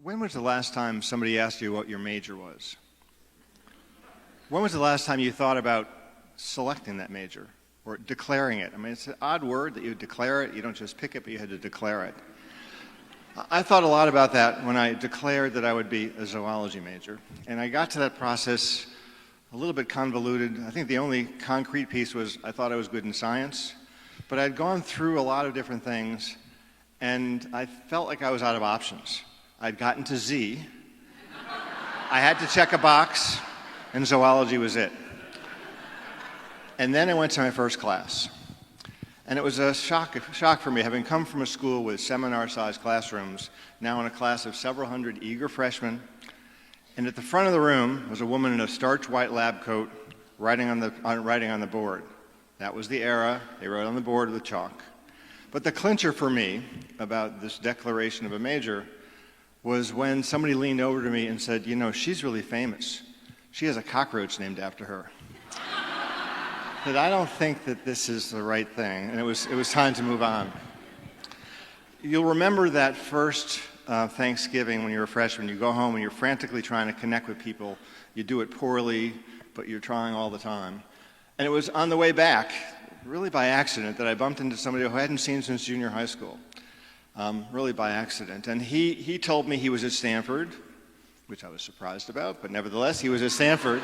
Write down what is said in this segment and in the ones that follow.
When was the last time somebody asked you what your major was? When was the last time you thought about selecting that major or declaring it? I mean, it's an odd word that you declare it. You don't just pick it, but you had to declare it. I thought a lot about that when I declared that I would be a zoology major. And I got to that process a little bit convoluted. I think the only concrete piece was I thought I was good in science. But I'd gone through a lot of different things, and I felt like I was out of options. I'd gotten to Z. I had to check a box, and zoology was it. And then I went to my first class. And it was a shock for me, having come from a school with seminar-sized classrooms, now in a class of several hundred eager freshmen. And at the front of the room was a woman in a starch white lab coat writing on the board. That was the era. They wrote on the board with chalk. But the clincher for me about this declaration of a major was when somebody leaned over to me and said, "You know, she's really famous. She has a cockroach named after her." That I don't think that this is the right thing, and it was time to move on. You'll remember that first Thanksgiving when you're a freshman. You go home and you're frantically trying to connect with people. You do it poorly, but you're trying all the time. And it was on the way back, really by accident, that I bumped into somebody who I hadn't seen since junior high school, really by accident. And he told me he was at Stanford, which I was surprised about, but nevertheless, he was at Stanford.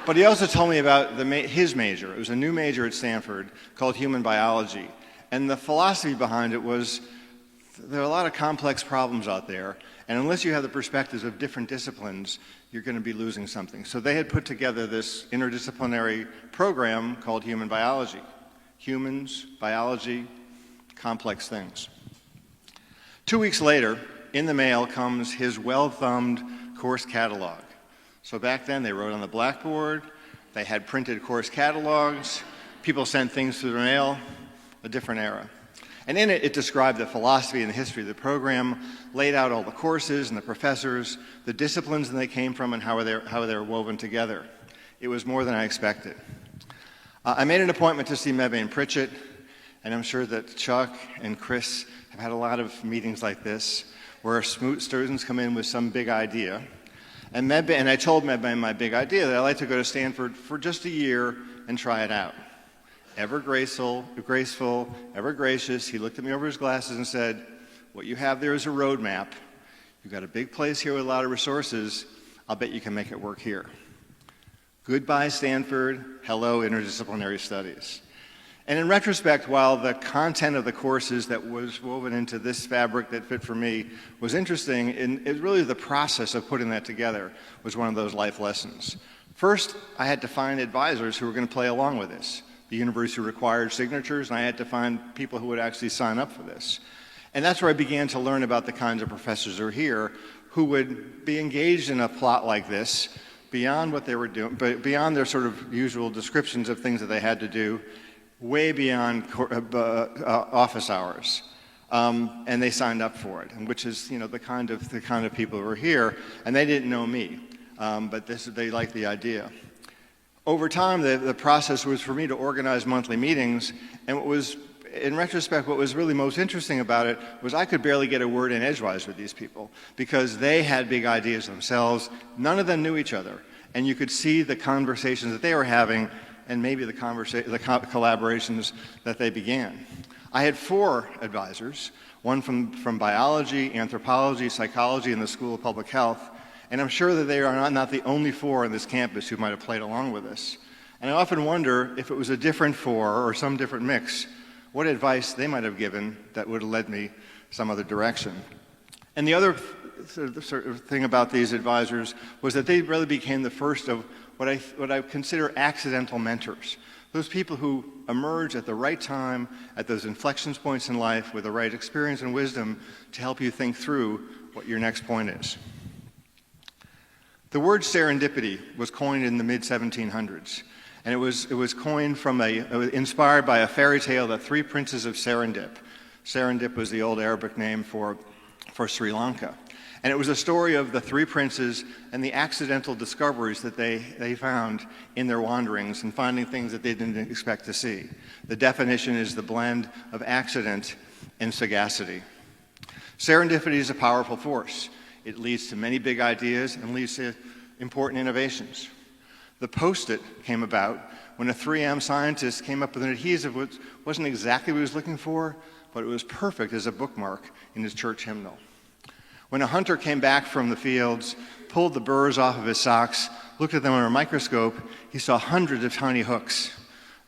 But he also told me about his major. It was a new major at Stanford called human biology. And the philosophy behind it was there are a lot of complex problems out there, and unless you have the perspectives of different disciplines, you're going to be losing something. So they had put together this interdisciplinary program called human biology. Humans, biology, complex things. 2 weeks later, in the mail comes his well-thumbed course catalog. So back then, they wrote on the blackboard, they had printed course catalogs, people sent things through the mail, a different era. And in it, it described the philosophy and the history of the program, laid out all the courses and the professors, the disciplines that they came from, and how they were woven together. It was more than I expected. I made an appointment to see Mebe and Pritchett, and I'm sure that Chuck and Chris have had a lot of meetings like this, where students come in with some big idea. And I told Mebe my big idea that I'd like to go to Stanford for just a year and try it out. Ever graceful, ever gracious, he looked at me over his glasses and said, "What you have there is a roadmap. You've got a big place here with a lot of resources. I'll bet you can make it work here." Goodbye, Stanford. Hello, interdisciplinary studies. And in retrospect, while the content of the courses that was woven into this fabric that fit for me was interesting, it really the process of putting that together was one of those life lessons. First, I had to find advisors who were going to play along with this. The university required signatures, and I had to find people who would actually sign up for this. And that's where I began to learn about the kinds of professors who are here who would be engaged in a plot like this beyond what they were doing, but beyond their sort of usual descriptions of things that they had to do, way beyond office hours, and they signed up for it, and which is, you know, the kind of people who are here, and they didn't know me, but they liked the idea. Over time, the process was for me to organize monthly meetings, and in retrospect, what was really most interesting about it was I could barely get a word in edgewise with these people because they had big ideas themselves. None of them knew each other, and you could see the conversations that they were having and maybe the collaborations that they began. I had 4 advisors, one from biology, anthropology, psychology, and the School of Public Health, and I'm sure that they are not the only 4 on this campus who might have played along with us. And I often wonder if it was a different 4 or some different mix, what advice they might have given that would have led me some other direction. And the other sort of thing about these advisors was that they really became the first of what I consider accidental mentors. Those people who emerge at the right time, at those inflection points in life with the right experience and wisdom to help you think through what your next point is. The word serendipity was coined in the mid-1700s, and it was coined inspired by a fairy tale, The Three Princes of Serendip. Serendip was the old Arabic name for Sri Lanka. And it was a story of the 3 princes and the accidental discoveries that they found in their wanderings and finding things that they didn't expect to see. The definition is the blend of accident and sagacity. Serendipity is a powerful force. It leads to many big ideas and leads to important innovations. The Post-it came about when a 3M scientist came up with an adhesive which wasn't exactly what he was looking for, but it was perfect as a bookmark in his church hymnal. When a hunter came back from the fields, pulled the burrs off of his socks, looked at them under a microscope, he saw hundreds of tiny hooks.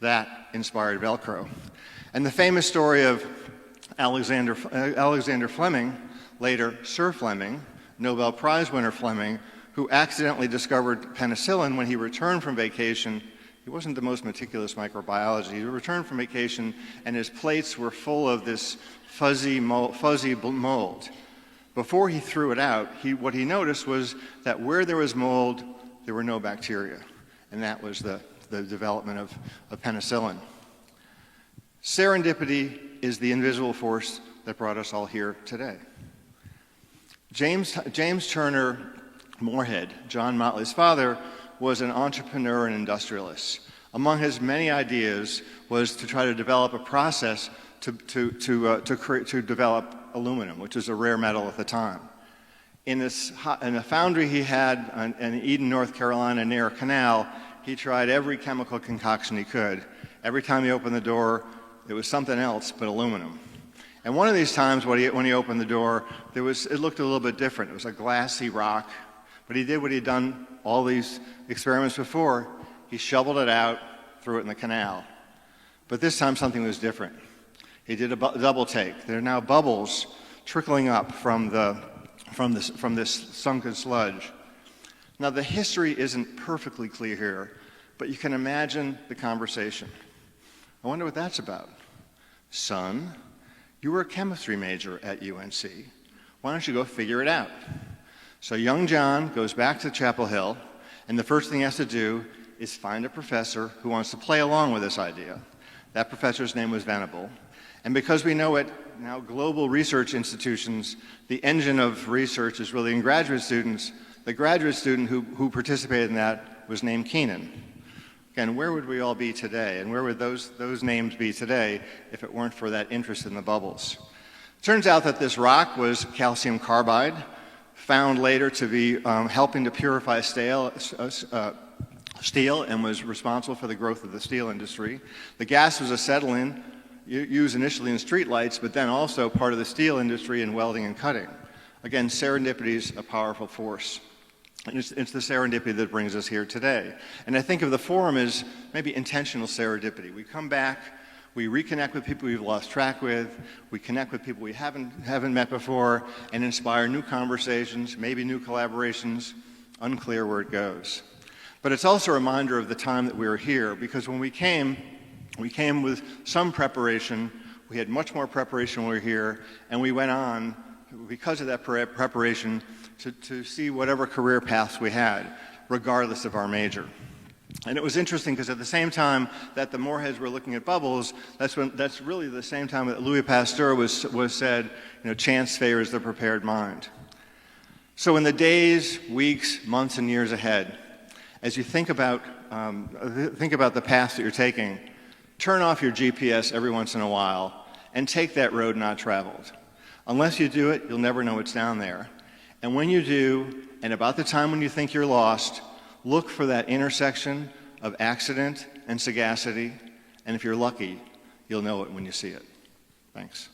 That inspired Velcro. And the famous story of Alexander Fleming, later Sir Fleming, Nobel Prize winner Fleming, who accidentally discovered penicillin when he returned from vacation. He wasn't the most meticulous microbiologist. He returned from vacation, and his plates were full of this fuzzy mold. Before he threw it out, what he noticed was that where there was mold, there were no bacteria. And that was the development of penicillin. Serendipity is the invisible force that brought us all here today. James Turner Morehead, John Motley's father, was an entrepreneur and industrialist. Among his many ideas was to try to develop a process to develop aluminum, which was a rare metal at the time. In a foundry he had in Eden, North Carolina, near a canal, he tried every chemical concoction he could. Every time he opened the door, it was something else but aluminum. And one of these times when he opened the door, it looked a little bit different. It was a glassy rock. But he did what he'd done all these experiments before. He shoveled it out, threw it in the canal. But this time something was different. He did a double take. There are now bubbles trickling up from this sunken sludge. Now the history isn't perfectly clear here, but you can imagine the conversation. I wonder what that's about. Son, you were a chemistry major at UNC. Why don't you go figure it out? So young John goes back to Chapel Hill, and the first thing he has to do is find a professor who wants to play along with this idea. That professor's name was Venable. And because we know it, now global research institutions, the engine of research is really in graduate students. The graduate student who participated in that was named Keenan. Again, where would we all be today? And where would those names be today if it weren't for that interest in the bubbles? Turns out that this rock was calcium carbide, found later to be helping to purify steel and was responsible for the growth of the steel industry. The gas was acetylene, used initially in streetlights, but then also part of the steel industry in welding and cutting. Again, serendipity is a powerful force. And it's the serendipity that brings us here today. And I think of the forum as maybe intentional serendipity. We come back, we reconnect with people we've lost track with, we connect with people we haven't met before, and inspire new conversations, maybe new collaborations, unclear where it goes. But it's also a reminder of the time that we were here, because when we came with some preparation. We had much more preparation when we were here, and we went on, because of that preparation, to see whatever career paths we had, regardless of our major. And it was interesting because at the same time that the Moreheads were looking at bubbles, that's really the same time that Louis Pasteur was said, chance favors the prepared mind. So in the days, weeks, months, and years ahead, as you think about the path that you're taking, turn off your GPS every once in a while and take that road not traveled. Unless you do it, you'll never know what's down there. And when you do, and about the time when you think you're lost, look for that intersection of accident and sagacity, and if you're lucky, you'll know it when you see it. Thanks.